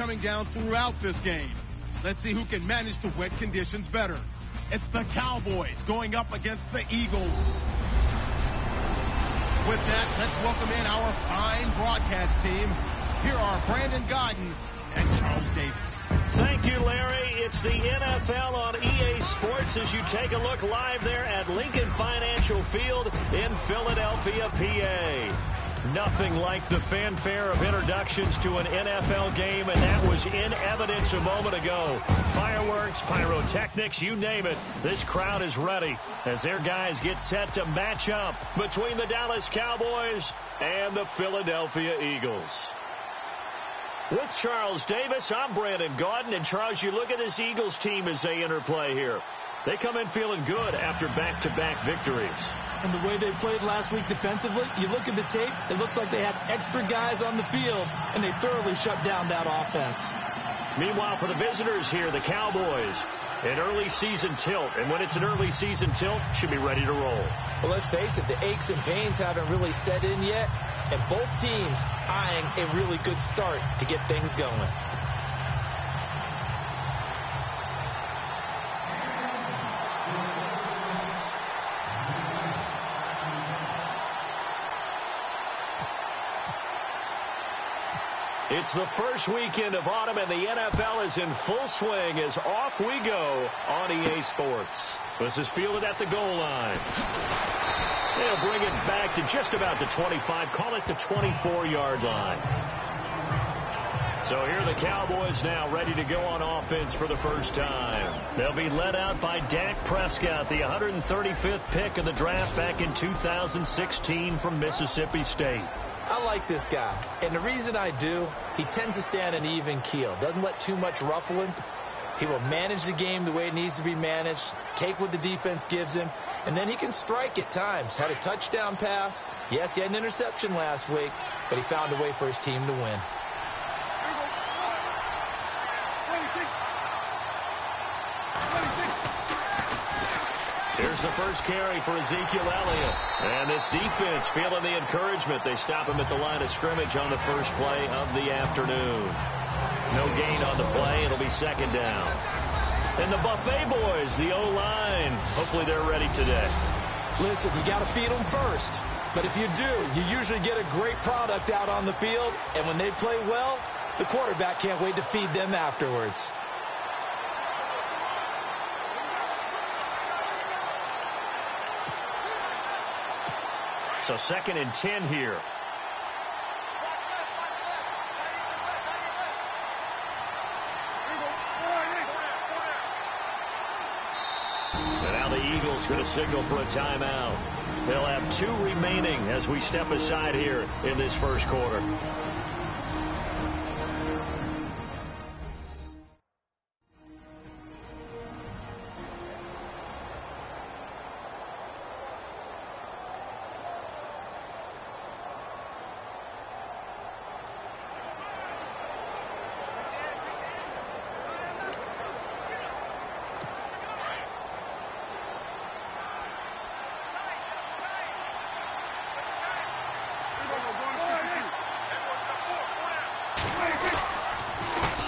coming down throughout this game. Let's see who can manage the wet conditions better. It's the Cowboys going up against the Eagles. With that, let's welcome in our fine broadcast team. Here are Brandon Godden and Charles Davis. Thank you, Larry. It's the NFL on EA Sports as you take a look live there at Lincoln Financial Field in Philadelphia, PA. Nothing like the fanfare of introductions to an NFL game, and that was in evidence a moment ago. Fireworks, pyrotechnics, you name it. This crowd is ready as their guys get set to match up between the Dallas Cowboys and the Philadelphia Eagles. With Charles Davis, I'm Brandon Gaudin. And, Charles, you look at this Eagles team as they interplay here. They come in feeling good after back-to-back victories. And the way they played last week defensively, you look at the tape, it looks like they had extra guys on the field, and they thoroughly shut down that offense. Meanwhile, for the visitors here, the Cowboys, an early season tilt. And when it's an early season tilt, should be ready to roll. Well, let's face it, the aches and pains haven't really set in yet, and both teams eyeing a really good start to get things going. It's the first weekend of autumn, and the NFL is in full swing as off we go on EA Sports. This is fielded at the goal line. They'll bring it back to just about the 25, call it the 24-yard line. So here are the Cowboys now ready to go on offense for the first time. They'll be led out by Dak Prescott, the 135th pick of the draft back in 2016 from Mississippi State. I like this guy, and the reason I do, he tends to stay on an even keel. Doesn't let too much ruffle him. He will manage the game the way it needs to be managed, take what the defense gives him, and then he can strike at times. Had a touchdown pass. Yes, he had an interception last week, but he found a way for his team to win. Here's the first carry for Ezekiel Elliott. And this defense feeling the encouragement. They stop him at the line of scrimmage on the first play of the afternoon. No gain on the play. It'll be second down. And the Buffet boys, the O-line, hopefully they're ready today. Listen, you got to feed them first. But if you do, you usually get a great product out on the field. And when they play well, the quarterback can't wait to feed them afterwards. So 2nd and 10 here. And now the Eagles going to signal for a timeout. They'll have 2 remaining as we step aside here in this first quarter.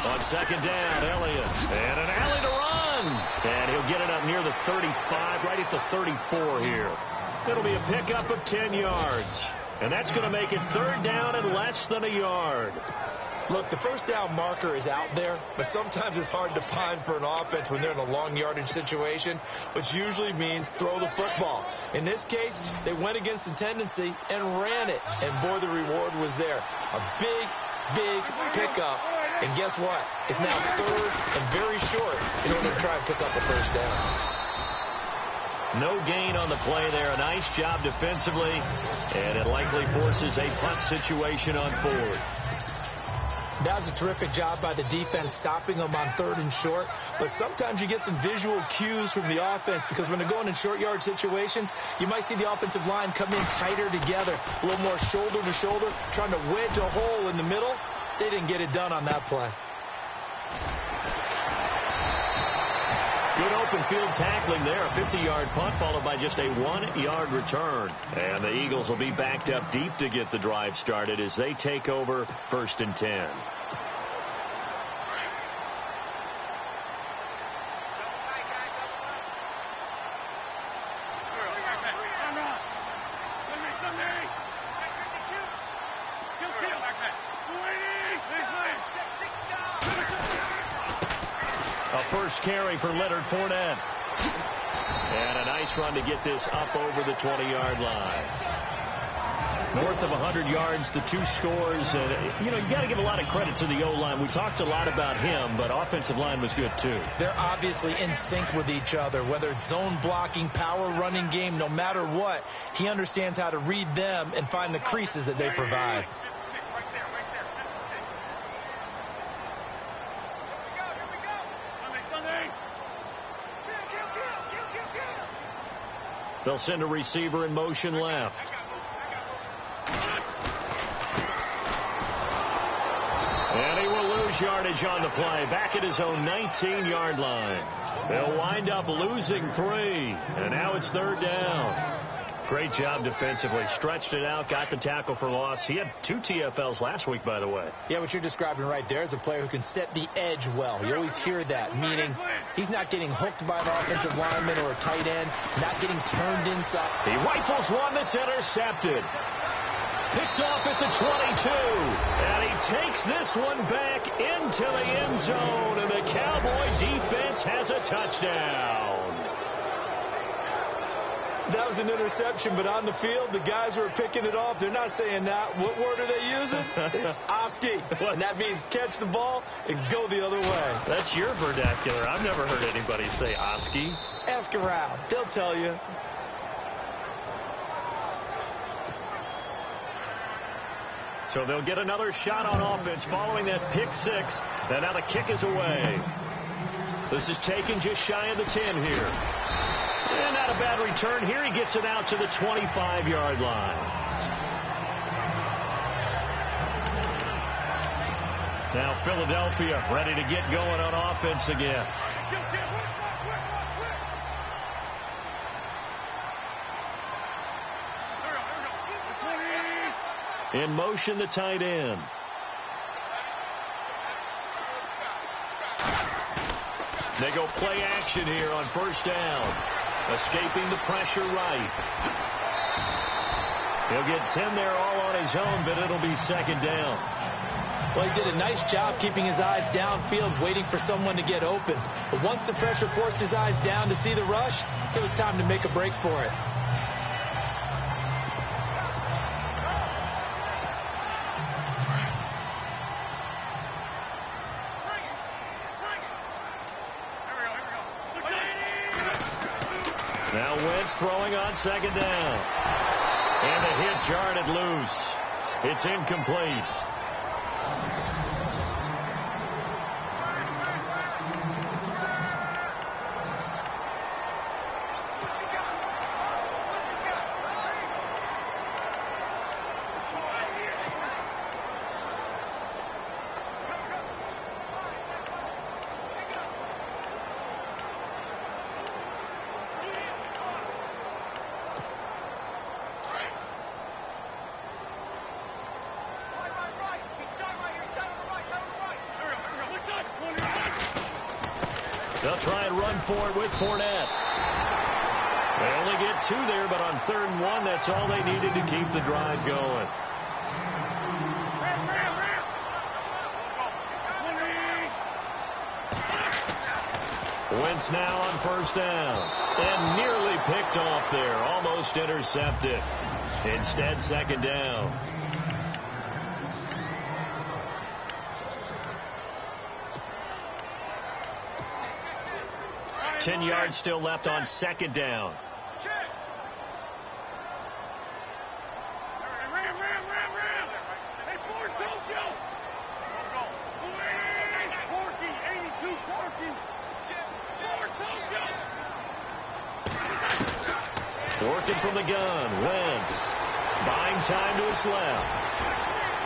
On second down, Elliott. And an alley to run. And he'll get it up near the 35, right at the 34 here. It'll be a pickup of 10 yards. And that's going to make it 3rd down and less than a yard. Look, the first down marker is out there, but sometimes it's hard to find for an offense when they're in a long yardage situation, which usually means throw the football. In this case, they went against the tendency and ran it, and boy, the reward was there. A big pickup, and guess what? It's now 3rd and very short in order to try and pick up the first down. No gain on the play there. A nice job defensively, and it likely forces a punt situation on 4th. That was a terrific job by the defense stopping them on 3rd and short. But sometimes you get some visual cues from the offense because when they're going in short yard situations, you might see the offensive line come in tighter together, a little more shoulder to shoulder, trying to wedge a hole in the middle. They didn't get it done on that play. Good open field tackling there. A 50-yard punt followed by just a 1-yard return. And the Eagles will be backed up deep to get the drive started as they take over 1st and 10. A first carry for Leonard Fournette. And a nice run to get this up over the 20-yard line. North of 100 yards, the 2 scores. And, you got to give a lot of credit to the O-line. We talked a lot about him, but offensive line was good, too. They're obviously in sync with each other, whether it's zone blocking, power running game, no matter what. He understands how to read them and find the creases that they provide. They'll send a receiver in motion left. And he will lose yardage on the play. Back at his own 19-yard line. They'll wind up losing 3. And now it's 3rd down. Great job defensively. Stretched it out, got the tackle for loss. He had 2 TFLs last week, by the way. Yeah, what you're describing right there is a player who can set the edge well. You always hear that, meaning he's not getting hooked by an offensive lineman or a tight end, not getting turned inside. He rifles one that's intercepted. Picked off at the 22. And he takes this one back into the end zone. And the Cowboy defense has a touchdown. That was an interception, but on the field, the guys who are picking it off, they're not saying that. What word are they using? It's Oski. And that means catch the ball and go the other way. That's your vernacular. I've never heard anybody say Oski. Ask around. They'll tell you. So they'll get another shot on offense following that pick 6. And now the kick is away. This is taken just shy of the 10 here. And not a bad return here. He gets it out to the 25-yard line. Now Philadelphia ready to get going on offense again. In motion, the tight end. They go play action here on 1st down. Escaping the pressure right. He'll get 10 there all on his own, but it'll be 2nd down. Well, he did a nice job keeping his eyes downfield, waiting for someone to get open. But once the pressure forced his eyes down to see the rush, it was time to make a break for it. Now Wentz throwing on 2nd down. And the hit jarred it loose. It's incomplete. They'll try and run for it with Fournette. They only get 2 there, but on 3rd and 1, that's all they needed to keep the drive going. Wentz now on 1st down. And nearly picked off there. Almost intercepted. Instead, 2nd down. 10 yards still left on 2nd down. Working from the gun. Wentz buying time to his left.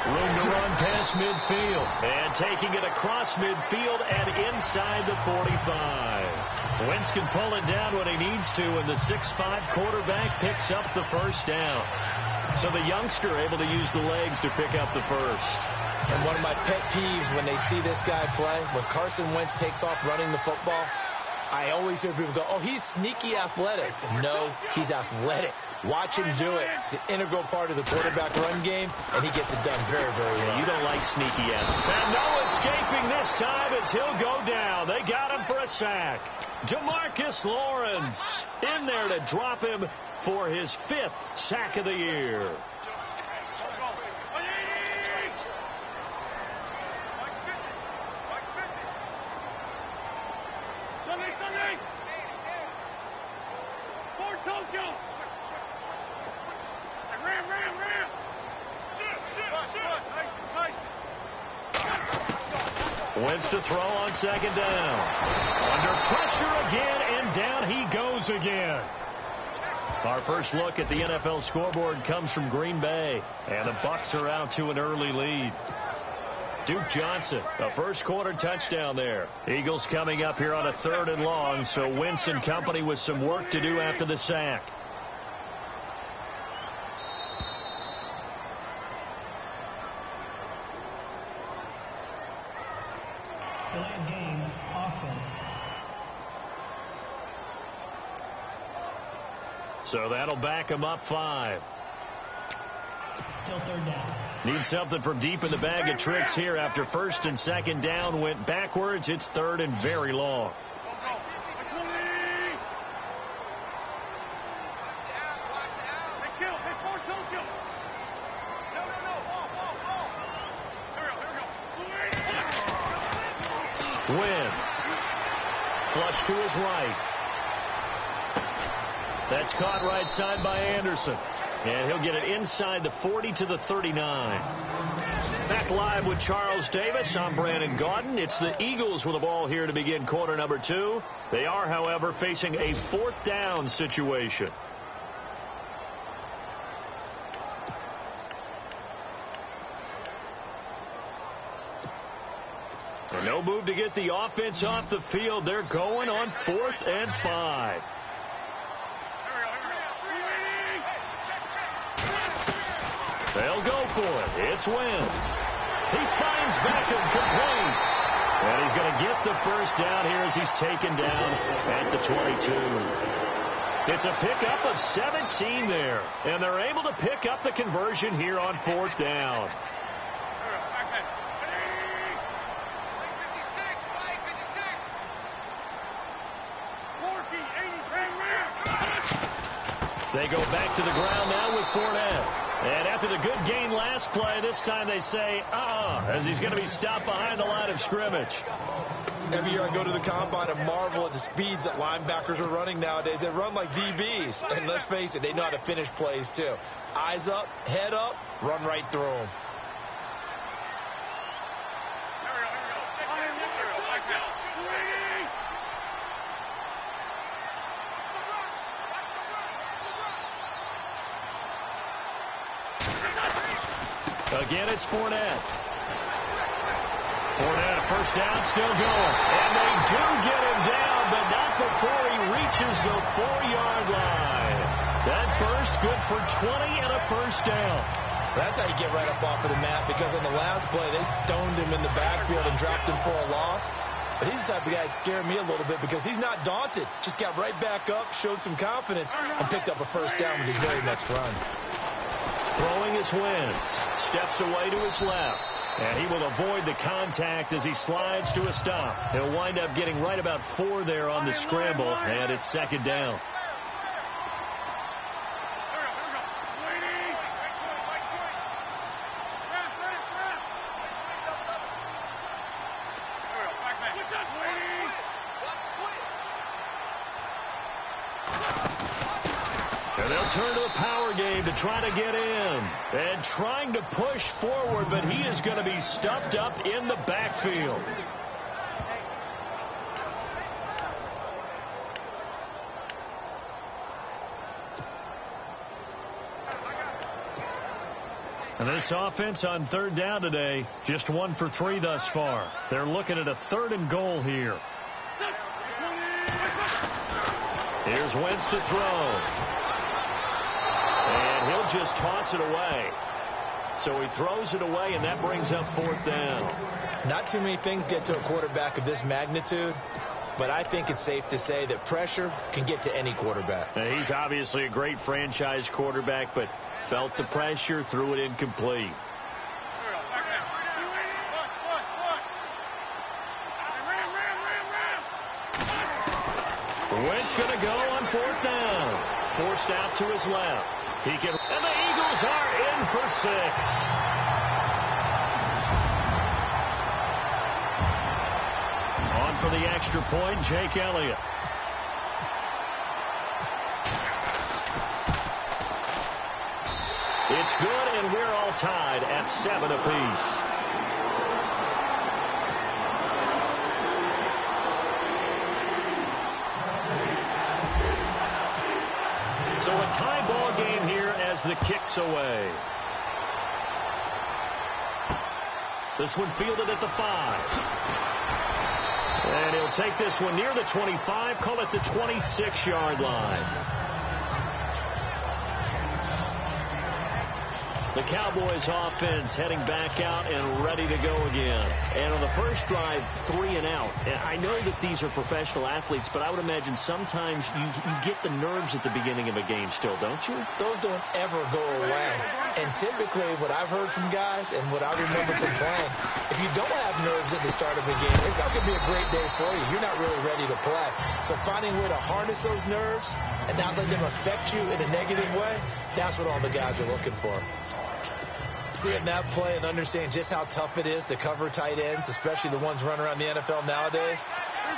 Room to run past midfield. And taking it across midfield and inside the 45. Wentz can pull it down when he needs to, and the 6'5" quarterback picks up the 1st down. So the youngster able to use the legs to pick up the 1st. And one of my pet peeves when they see this guy play, when Carson Wentz takes off running the football, I always hear people go, oh, he's sneaky athletic. No, he's athletic. Watch him do it. It's an integral part of the quarterback run game, and he gets it done very, very well. You don't like sneaky athletes. And no escaping this time as he'll go down. They got him for a sack. DeMarcus Lawrence in there to drop him for his 5th sack of the year. Wentz to throw on 2nd down. Under pressure again, and down he goes again. Our first look at the NFL scoreboard comes from Green Bay, and the Bucs are out to an early lead. Duke Johnson, a first-quarter touchdown there. Eagles coming up here on a 3rd and long, so Wentz and company with some work to do after the sack. Delayed game, offense. So that'll back him up 5. Still 3rd down. Need something from deep in the bag of tricks here after 1st and 2nd down went backwards. It's 3rd and very long. Wentz. Flush to his right. That's caught right side by Anderson. And he'll get it inside the 40 to the 39. Back live with Charles Davis. I'm Brandon Gaudin. It's the Eagles with the ball here to begin quarter number 2. They are, however, facing a 4th down situation. And no move to get the offense off the field. They're going on 4th and 5. They'll go for it. It's Wentz. He finds Beckham complete. And he's going to get the 1st down here as he's taken down at the 22. It's a pickup of 17 there. And they're able to pick up the conversion here on 4th down. They go back to the ground now with Fournette. And after the good gain last play, this time they say, as he's going to be stopped behind the line of scrimmage. Every year I go to the combine and marvel at the speeds that linebackers are running nowadays. They run like DBs. And let's face it, they know how to finish plays too. Eyes up, head up, run right through them. Again, it's Fournette. Fournette, a 1st down, still going. And they do get him down, but not before he reaches the 4-yard line. That first, good for 20 and a 1st down. That's how you get right up off of the mat, because on the last play, they stoned him in the backfield and dropped him for a loss. But he's the type of guy that scared me a little bit because he's not daunted. Just got right back up, showed some confidence, and picked up a 1st down with his very next run. Throwing is Wentz. Steps away to his left. And he will avoid the contact as he slides to a stop. He'll wind up getting right about 4 there on the scramble, and it's 2nd down. And they'll turn to the power game to try to get in. And trying to push forward, but he is going to be stuffed up in the backfield. And this offense on 3rd down today, just 1 for 3 thus far. They're looking at a 3rd and goal here. Here's Wentz to throw. And he'll just toss it away. So he throws it away, and that brings up 4th down. Not too many things get to a quarterback of this magnitude, but I think it's safe to say that pressure can get to any quarterback. Now, he's obviously a great franchise quarterback, but felt the pressure, threw it incomplete. Wentz going to go on 4th down. Forced out to his left. And the Eagles are in for 6. On for the extra point, Jake Elliott. It's good, and we're all tied at 7 apiece. So a tie ball game here as the kick's away. This one fielded at the 5. And he'll take this one near the 25, call it the 26-yard line. The Cowboys offense heading back out and ready to go again. And on the first drive, 3 and out. And I know that these are professional athletes, but I would imagine sometimes you get the nerves at the beginning of a game still, don't you? Those don't ever go away. And typically what I've heard from guys and what I remember from playing, if you don't have nerves at the start of a game, it's not going to be a great day for you. You're not really ready to play. So finding a way to harness those nerves and not let them affect you in a negative way, that's what all the guys are looking for. Seeing that play and understand just how tough it is to cover tight ends, especially the ones running around the NFL nowadays,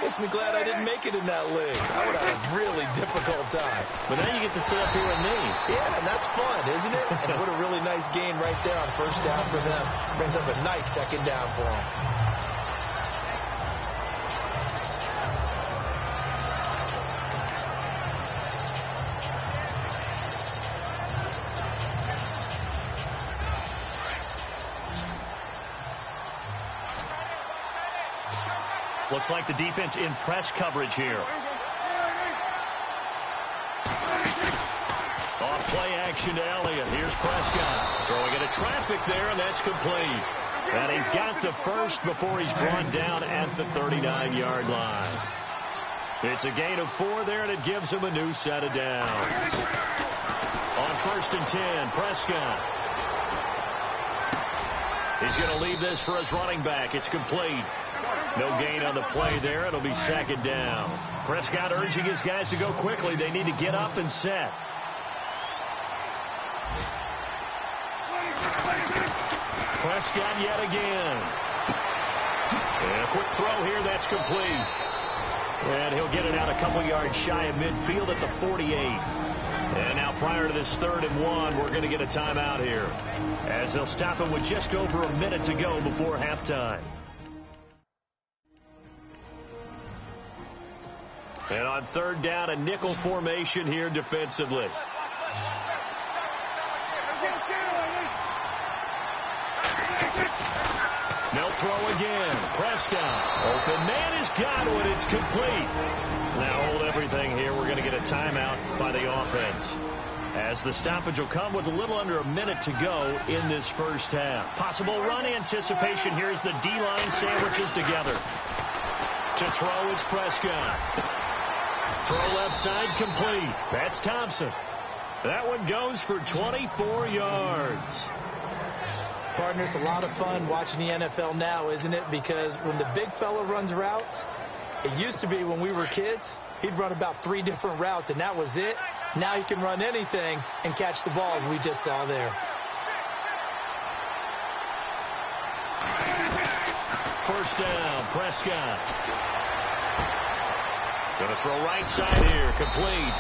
makes me glad I didn't make it in that league. I would have a really difficult time. But now you get to sit up here with me. Yeah, and that's fun, isn't it? And what a really nice gain right there on 1st down for them. Brings up a nice 2nd down for them. Looks like the defense in press coverage here. Off play action to Elliott. Here's Prescott. Throwing into traffic there, and that's complete. And he's got the first before he's brought down at the 39-yard line. It's a gain of 4 there, and it gives him a new set of downs. On 1st and 10, Prescott. He's going to leave this for his running back. It's complete. No gain on the play there. It'll be 2nd down. Prescott urging his guys to go quickly. They need to get up and set. Prescott yet again. And a quick throw here. That's complete. And he'll get it out a couple yards shy of midfield at the 48. And now prior to this 3rd and 1, we're going to get a timeout here, as they'll stop him with just over a minute to go before halftime. And on 3rd down, a nickel formation here defensively. They'll throw again. Prescott. Open man is Godwin. It's complete. Now hold everything here. We're going to get a timeout by the offense, as the stoppage will come with a little under a minute to go in this 1st half. Possible run anticipation here as the D-line sandwiches together. To throw is Prescott. Throw left side complete. That's Thompson. That one goes for 24 yards. Partners, a lot of fun watching the NFL now, isn't it? Because when the big fella runs routes, it used to be when we were kids, he'd run about 3 different routes, and that was it. Now he can run anything and catch the ball, as we just saw there. 1st down, Prescott. Going to throw right side here, complete.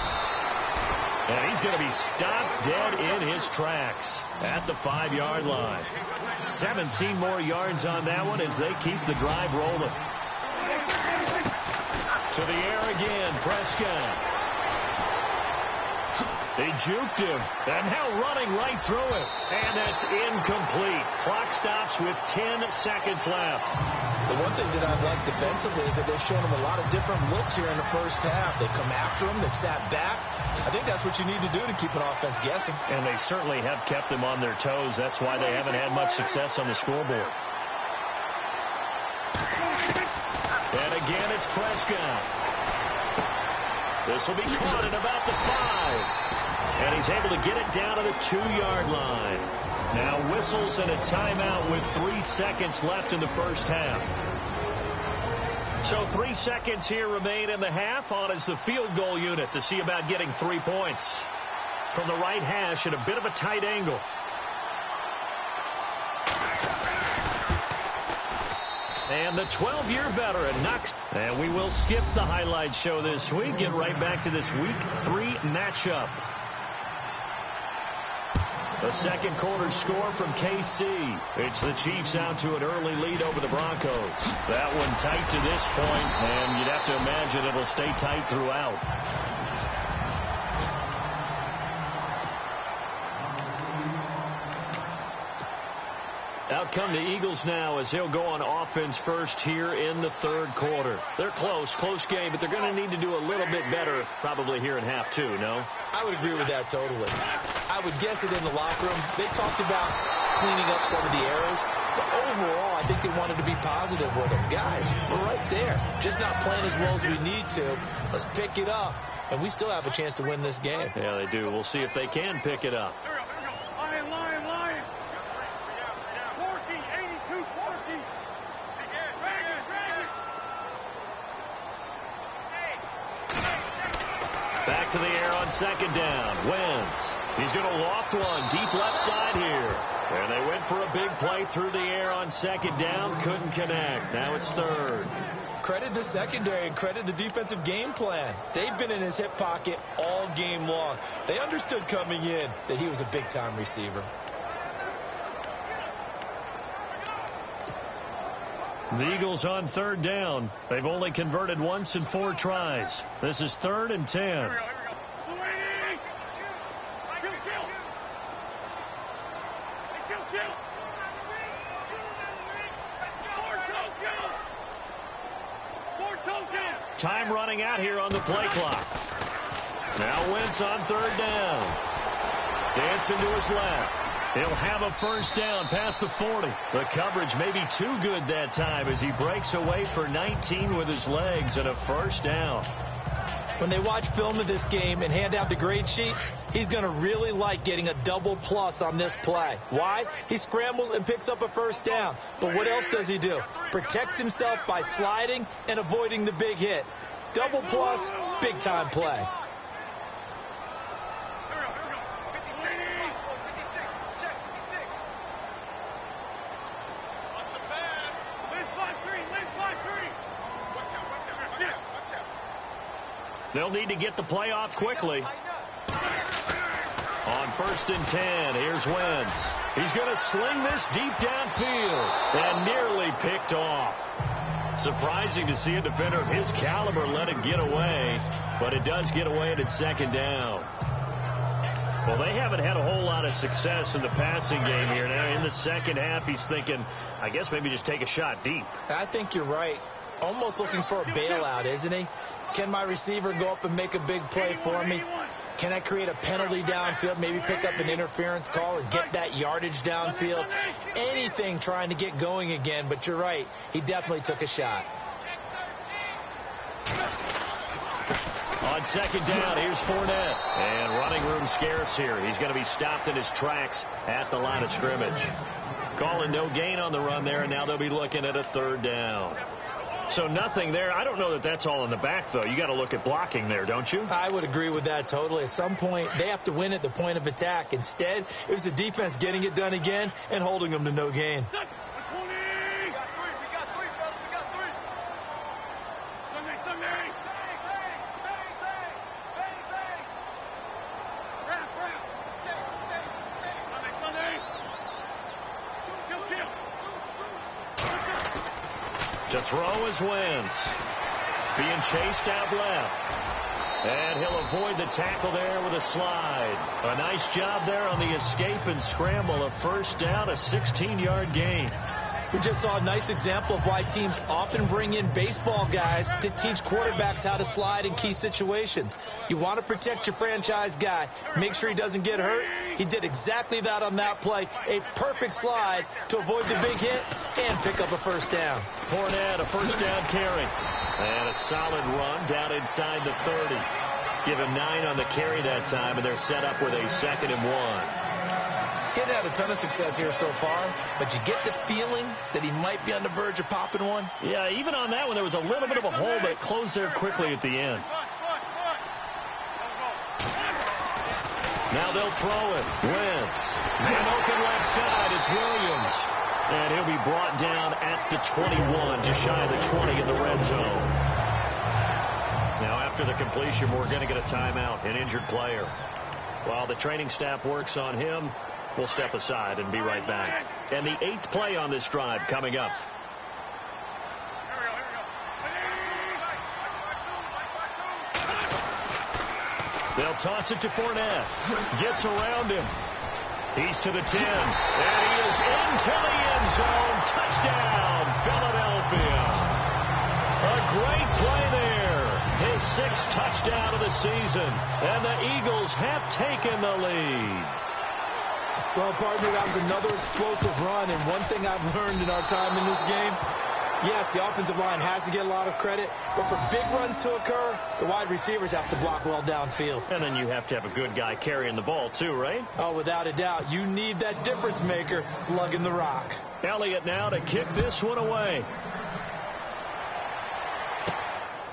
And he's going to be stopped dead in his tracks at the 5-yard line. 17 more yards on that one as they keep the drive rolling. To the air again, Prescott. They juked him, and now running right through it. And that's incomplete. Clock stops with 10 seconds left. The one thing that I like defensively is that they've shown him a lot of different looks here in the 1st half. They come after him. They've sat back. I think that's what you need to do to keep an offense guessing. And they certainly have kept them on their toes. That's why they haven't had much success on the scoreboard. And again, it's Prescott. This will be caught at about the 5. And he's able to get it down to the 2-yard line. Now whistles and a timeout with 3 seconds left in the 1st half. So 3 seconds here remain in the half. On is the field goal unit to see about getting 3 points. From the right hash at a bit of a tight angle. And the 12-year veteran knocks. And we will skip the highlight show this week. Get right back to this Week 3 matchup. The second quarter score from KC. It's the Chiefs out to an early lead over the Broncos. That one tight to this point, and you'd have to imagine it'll stay tight throughout. Out come the Eagles now as they'll go on offense first here in the third quarter. They're close game, but they're going to need to do a little bit better probably here in half two, no? I would agree with that totally. I would guess it in the locker room. They talked about cleaning up some of the errors, but overall I think they wanted to be positive with them. Guys, we're right there. Just not playing as well as we need to. Let's pick it up, and we still have a chance to win this game. Yeah, they do. We'll see if they can pick it up. Back to the air on second down. Wentz. He's going to loft one deep left side here. And they went for a big play through the air on second down. Couldn't connect. Now it's third. Credit the secondary and credit the defensive game plan. They've been in his hip pocket all game long. They understood coming in that he was a big-time receiver. The Eagles on third down. They've only converted once in 4 tries. This is 3rd and 10. Time running out here on the play clock. Now Wentz on third down. Dancing to his left. He'll have a first down past the 40. The coverage may be too good that time as he breaks away for 19 with his legs and a first down. When they watch film of this game and hand out the grade sheets, he's going to really like getting a double plus on this play. Why? He scrambles and picks up a first down. But what else does he do? Protects himself by sliding and avoiding the big hit. Double plus, big time play. They'll need to get the play off quickly. On 1st and 10, here's Wentz. He's going to sling this deep downfield and nearly picked off. Surprising to see a defender of his caliber let it get away, but it does get away and it's second down. Well, they haven't had a whole lot of success in the passing game here. Now in the second half, he's thinking, I guess maybe just take a shot deep. I think you're right. Almost looking for a bailout, isn't he? Can my receiver go up and make a big play for me? Can I create a penalty downfield, maybe pick up an interference call and get that yardage downfield? Anything trying to get going again, but you're right. He definitely took a shot. On second down, here's Fournette. And running room scarce here. He's going to be stopped in his tracks at the line of scrimmage. Calling no gain on the run there, and now they'll be looking at a third down. So nothing there. I don't know that that's all in the back, though. You got to look at blocking there, don't you? I would agree with that totally. At some point, they have to win at the point of attack. Instead, it was the defense getting it done again and holding them to no gain. To throw is Wentz. Being chased out left. And he'll avoid the tackle there with a slide. A nice job there on the escape and scramble. A first down, a 16-yard gain. We just saw a nice example of why teams often bring in baseball guys to teach quarterbacks how to slide in key situations. You want to protect your franchise guy. Make sure he doesn't get hurt. He did exactly that on that play. A perfect slide to avoid the big hit and pick up a first down. Fournette, a first down carry. And a solid run down inside the 30. Give him 9 on the carry that time, and they're set up with a 2nd and 1. He hasn't had a ton of success here so far, but you get the feeling that he might be on the verge of popping one. Yeah, even on that one, there was a little bit of a hole, but it closed there quickly at the end. Now they'll throw it. Wentz. And open left side, it's Williams. And he'll be brought down at the 21, just shy of the 20 in the red zone. Now after the completion, we're going to get a timeout, an injured player. While the training staff works on him, we'll step aside and be right back. And the 8th play on this drive coming up. They'll toss it to Fournette. Gets around him. He's to the 10. And he is into the end zone. Touchdown, Philadelphia. A great play there. His 6th touchdown of the season. And the Eagles have taken the lead. Well, partner, that was another explosive run. And one thing I've learned in our time in this game, yes, the offensive line has to get a lot of credit, but for big runs to occur, the wide receivers have to block well downfield. And then you have to have a good guy carrying the ball too, right? Oh, without a doubt. You need that difference maker lugging the rock. Elliott now to kick this one away.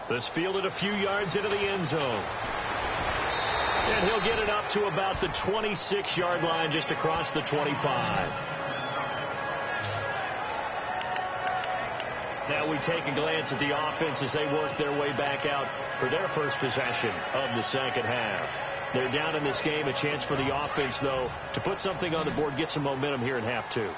This fielded a few yards into the end zone. And he'll get it up to about the 26-yard line, just across the 25. Now we take a glance at the offense as they work their way back out for their first possession of the second half. They're down in this game. A chance for the offense, though, to put something on the board, get some momentum here in half 2.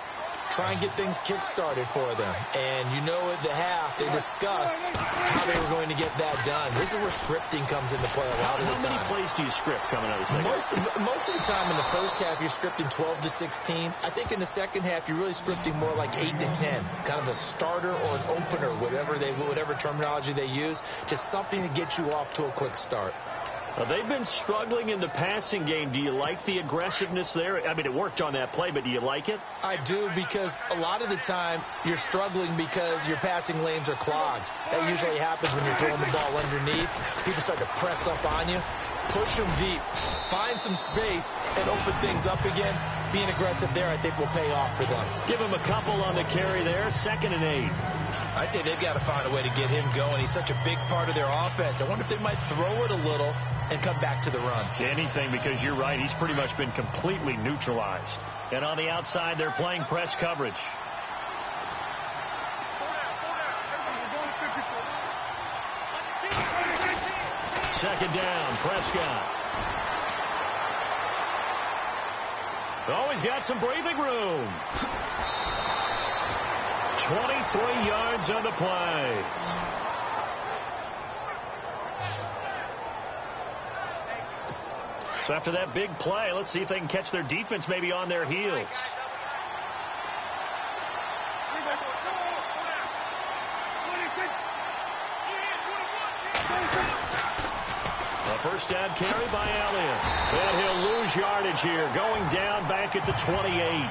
Try and get things kick-started for them. And you know at the half, they discussed how they were going to get that done. This is where scripting comes into play a lot of the time. How many plays do you script coming out of the second half? Most of the time in the first half, you're scripting 12 to 16. I think in the second half, you're really scripting more like 8 to 10. Kind of a starter or an opener, whatever terminology they use. Just something to get you off to a quick start. They've been struggling in the passing game. Do you like the aggressiveness there? I mean, it worked on that play, but do you like it? I do, because a lot of the time you're struggling because your passing lanes are clogged. That usually happens when you're throwing the ball underneath. People start to press up on you. Push them deep. Find some space and open things up again. Being aggressive there, I think, will pay off for them. Give him a couple on the carry there. 2nd and 8. I'd say they've got to find a way to get him going. He's such a big part of their offense. I wonder if they might throw it a little and come back to the run. Anything, because you're right. He's pretty much been completely neutralized. And on the outside, they're playing press coverage. Second down, Prescott. Oh, he's got some breathing room. 23 yards on the play. So after that big play, let's see if they can catch their defense maybe on their heels. A first down carry by Elliott. And he'll lose yardage here, going down back at the 28.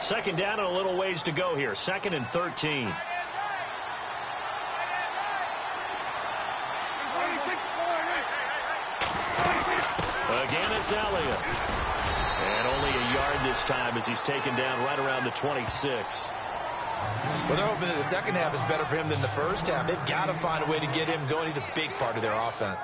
Second down and a little ways to go here. 2nd and 13. Again, it's Elliott. And only a yard this time as he's taken down right around the 26. Well, they're hoping that the second half is better for him than the first half. They've got to find a way to get him going. He's a big part of their offense.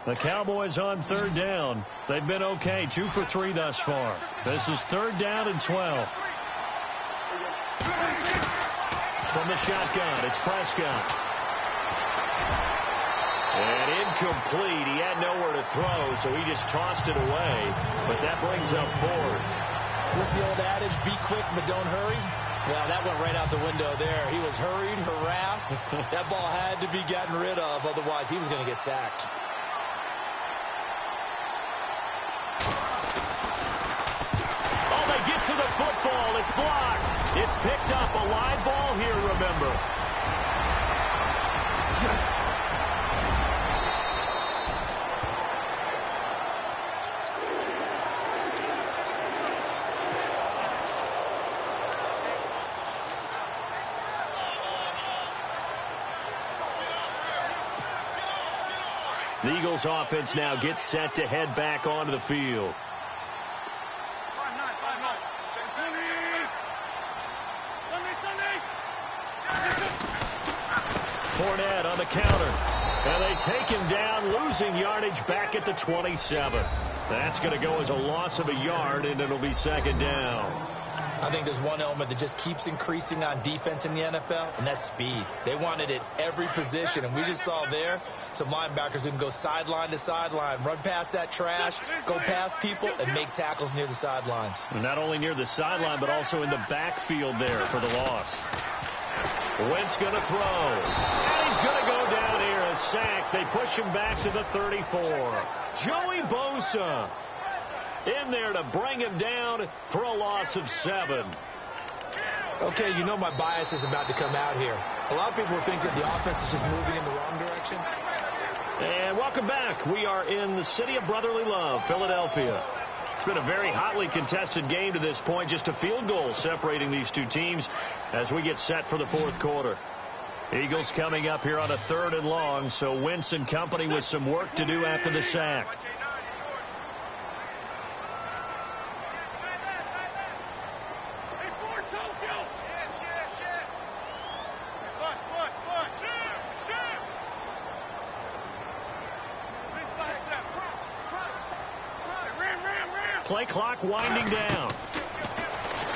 The Cowboys on third down. They've been okay, 2 for 3 thus far. This is 3rd down and 12. From the shotgun, it's Prescott. And incomplete. He had nowhere to throw, so he just tossed it away. But that brings up 4th. What's the old adage, be quick but don't hurry? Well, that went right out the window there. He was hurried, harassed. That ball had to be gotten rid of, otherwise he was going to get sacked. Oh, they get to the football. It's blocked. It's picked up. A live ball here, remember. The Eagles offense now gets set to head back onto the field. Fournette on the counter. And they take him down, losing yardage back at the 27. That's going to go as a loss of a yard, and it'll be 2nd down. I think there's one element that just keeps increasing on defense in the NFL, and that's speed. They want it at every position, and we just saw there some linebackers who can go sideline to sideline, run past that trash, go past people, and make tackles near the sidelines. And not only near the sideline, but also in the backfield there for the loss. Wentz going to throw. And he's going to go down here, a sack. They push him back to the 34. Joey Bosa in there to bring him down for a loss of 7. Okay, you know my bias is about to come out here. A lot of people think that the offense is just moving in the wrong direction. And welcome back. We are in the city of brotherly love, Philadelphia. It's been a very hotly contested game to this point. Just a field goal separating these two teams as we get set for the 4th quarter. Eagles coming up here on a 3rd and long, so Wentz and company with some work to do after the sack. Play clock winding down.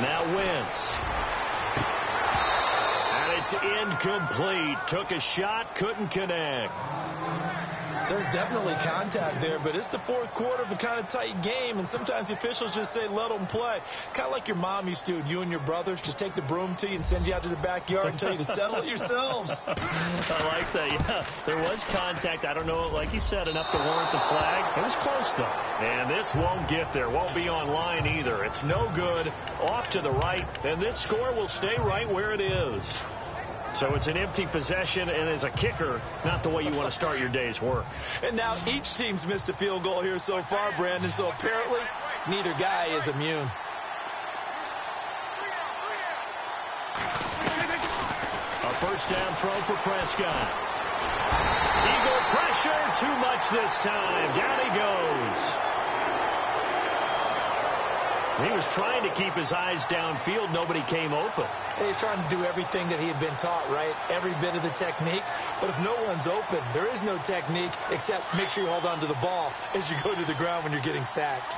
Now Wentz. And it's incomplete. Took a shot, couldn't connect. There's definitely contact there, but it's the 4th quarter of a kind of tight game, and sometimes the officials just say, let them play. Kind of like your mom used to, you and your brothers, just take the broom to you and send you out to the backyard and tell you to settle it yourselves. I like that, yeah. There was contact. I don't know, like you said, enough to warrant the flag. It was close, though. And this won't get there. Won't be on line either. It's no good. Off to the right, and this score will stay right where it is. So it's an empty possession, and as a kicker, not the way you want to start your day's work. And now each team's missed a field goal here so far, Brandon, so apparently neither guy is immune. A 1st down throw for Prescott. Eagle pressure, too much this time. Down he goes. He was trying to keep his eyes downfield. Nobody came open. He's trying to do everything that he had been taught, right? Every bit of the technique. But if no one's open, there is no technique except make sure you hold on to the ball as you go to the ground when you're getting sacked.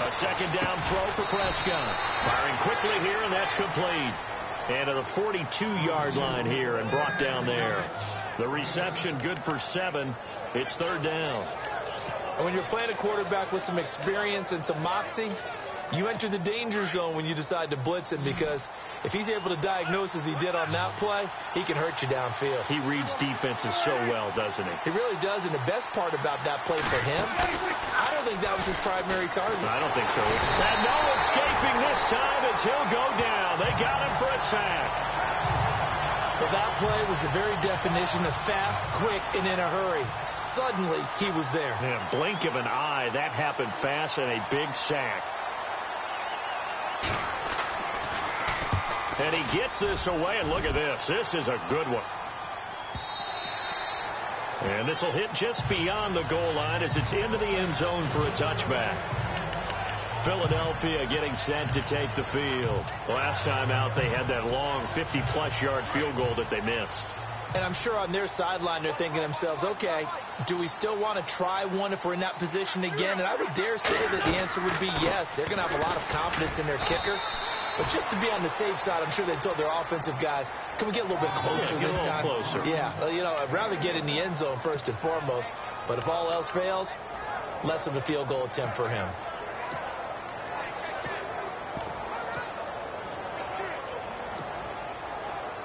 A 2nd down throw for Prescott. Firing quickly here, and that's complete. And to the 42-yard line here and brought down there. The reception good for 7. It's 3rd down. And when you're playing a quarterback with some experience and some moxie, you enter the danger zone when you decide to blitz him, because if he's able to diagnose as he did on that play, he can hurt you downfield. He reads defenses so well, doesn't he? He really does, and the best part about that play for him, I don't think that was his primary target. I don't think so. And no escaping this time as he'll go down. They got him for a sack. Well, that play was the very definition of fast, quick, and in a hurry. Suddenly, he was there. Yeah, blink of an eye. That happened fast, and a big sack. And he gets this away, and look at this. This is a good one. And this will hit just beyond the goal line as it's into the end zone for a touchback. Philadelphia getting set to take the field. Last time out, they had that long 50-plus yard field goal that they missed. And I'm sure on their sideline they're thinking to themselves, okay, do we still want to try one if we're in that position again? And I would dare say that the answer would be yes. They're going to have a lot of confidence in their kicker. But just to be on the safe side, I'm sure they told their offensive guys, can we get a little bit closer this time? Closer. Yeah, you know, I'd rather get in the end zone first and foremost. But if all else fails, less of a field goal attempt for him.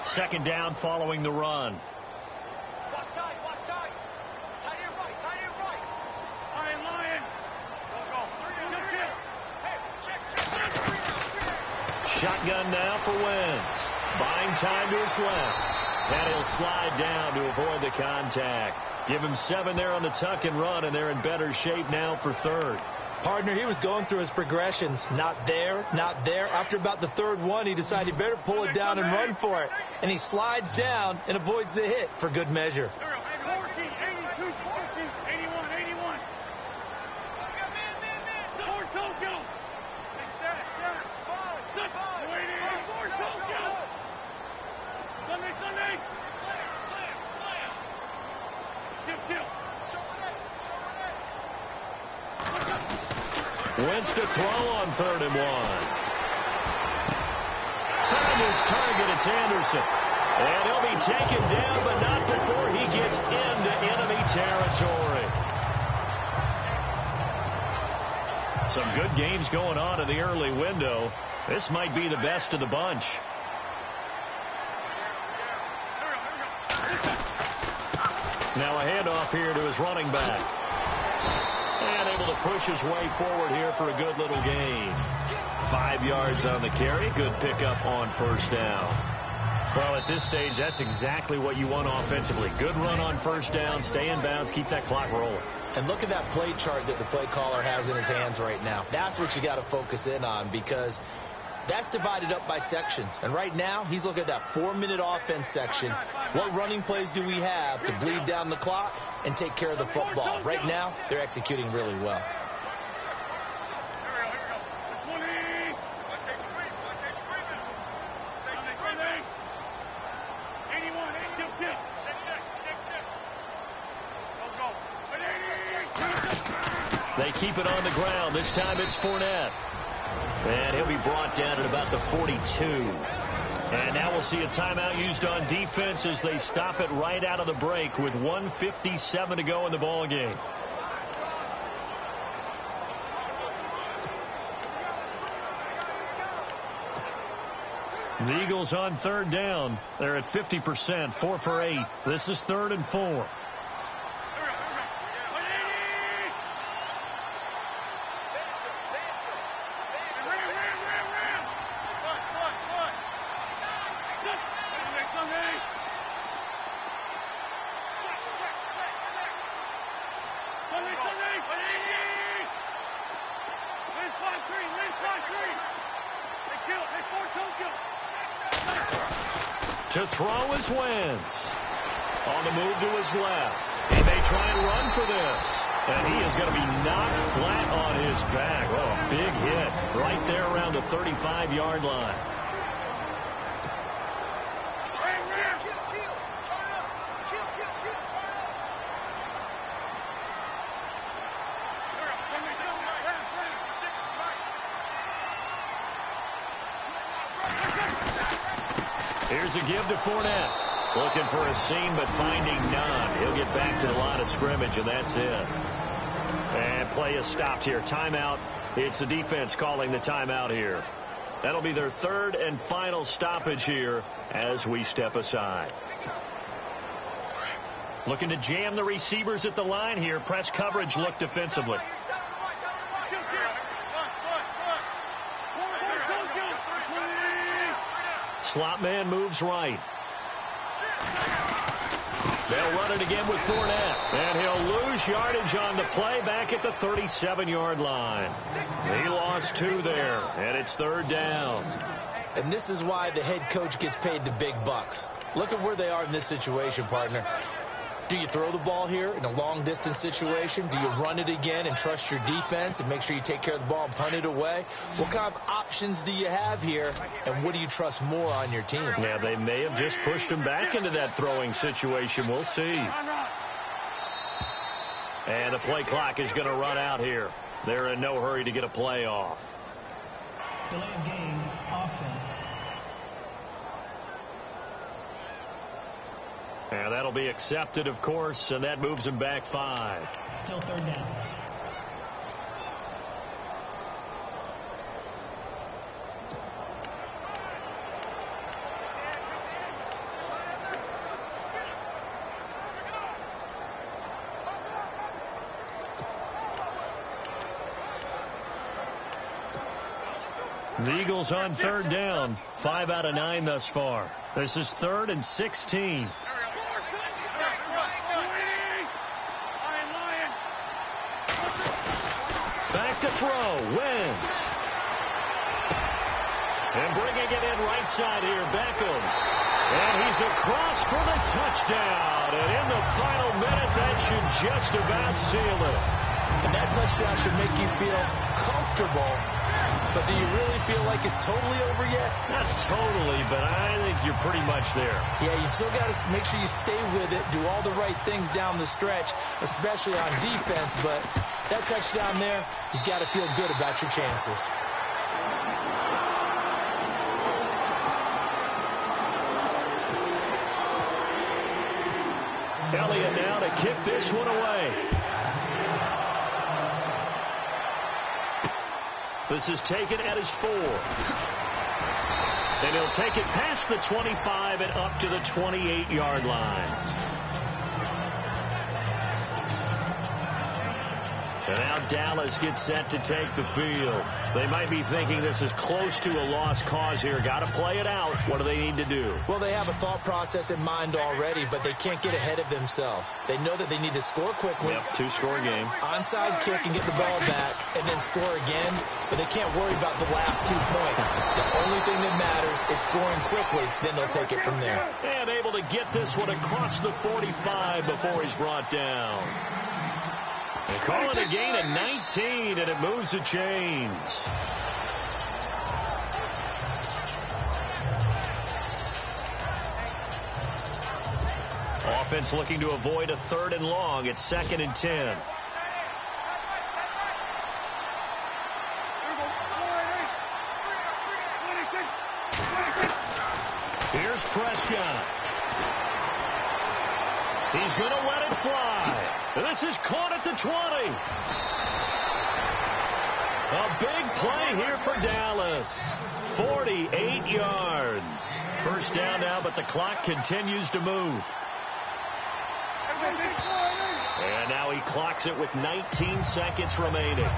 Second down following the run. Shotgun now for Wentz. Buying time to his left. And he'll slide down to avoid the contact. Give him 7 there on the tuck and run, and they're in better shape now for third. Partner, he was going through his progressions. Not there, not there. After about the third one, he decided he better pull it down and run for it. And he slides down and avoids the hit for good measure. Wentz to throw on 3rd and 1. Found his target. It's Anderson. And he'll be taken down, but not before he gets into enemy territory. Some good games going on in the early window. This might be the best of the bunch. Now a handoff here to his running back. And able to push his way forward here for a good little gain. 5 yards on the carry. Good pickup on first down. Well, at this stage, that's exactly what you want offensively. Good run on first down. Stay in bounds. Keep that clock rolling. And look at that play chart that the play caller has in his hands right now. That's what you got to focus in on, because that's divided up by sections. And right now, he's looking at that 4-minute offense section. What running plays do we have to bleed down the clock and take care of the football? Right now, they're executing really well. They keep it on the ground. This time it's Fournette. And he'll be brought down at about the 42. And now we'll see a timeout used on defense as they stop it right out of the break with 1:57 to go in the ball game. The Eagles on 3rd down. They're at 50%, 4 for 8. This is 3rd and 4. To throw is Wentz. On the move to his left. He may try and run for this. And he is going to be knocked flat on his back. Oh, big hit right there around the 35-yard line. Here's a give to Fournette. Looking for a seam, but finding none. He'll get back to the line of scrimmage, and that's it. And play is stopped here. Timeout. It's the defense calling the timeout here. That'll be their 3rd and final stoppage here as we step aside. Looking to jam the receivers at the line here. Press coverage look defensively. Slot man moves right. They'll run it again with Fournette. And he'll lose yardage on the play back at the 37-yard line. He lost 2 there, and it's 3rd down. And this is why the head coach gets paid the big bucks. Look at where they are in this situation, partner. Do you throw the ball here in a long-distance situation? Do you run it again and trust your defense and make sure you take care of the ball and punt it away? What kind of options do you have here, and what do you trust more on your team? Yeah, they may have just pushed him back into that throwing situation. We'll see. And the play clock is going to run out here. They're in no hurry to get a play off. Delay of game, offense. And that'll be accepted, of course, and that moves him back 5. Still third down. The Eagles on third down. 5 out of 9 thus far. This is 3rd and 16. Back to throw. Wentz. And bringing it in right side here, Beckham. And he's across for the touchdown. And in the final minute, that should just about seal it. And that touchdown should make you feel comfortable. But do you really feel like it's totally over yet? Not totally, but I think you're pretty much there. Yeah, you've still got to make sure you stay with it, do all the right things down the stretch, especially on defense. But that touchdown there, you've got to feel good about your chances. Elliott now to kick this one away. This is taken at his 4. And he'll take it past the 25 and up to the 28-yard line. And now Dallas gets set to take the field. They might be thinking this is close to a lost cause here. Got to play it out. What do they need to do? Well, they have a thought process in mind already, but they can't get ahead of themselves. They know that they need to score quickly. Yep, 2-score game. Onside kick and get the ball back, and then score again. But they can't worry about the last 2 points. The only thing that matters is scoring quickly. Then they'll take it from there. And able to get this one across the 45 before he's brought down. They call it a gain of 19, and it moves the chains. Offense looking to avoid a 3rd and long. It's 2nd and 10. Here's Prescott. He's going to let it fly. This is caught at the 20. A big play here for Dallas. 48 yards. First down now, but the clock continues to move. And now he clocks it with 19 seconds remaining.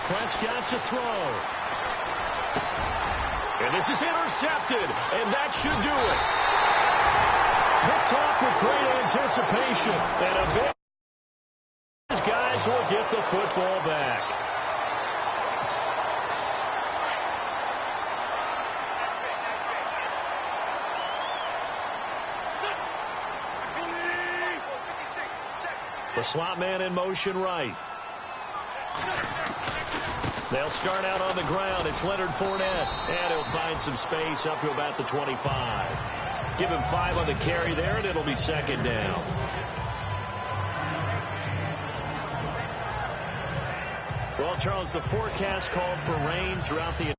Prescott to throw. And this is intercepted, and that should do it. Picked off with great anticipation, and a big these guys will get the football back. The slot man in motion right. They'll start out on the ground. It's Leonard Fournette. And he'll find some space up to about the 25. Give him 5 on the carry there, and it'll be 2nd down. Well, Charles, the forecast called for rain throughout the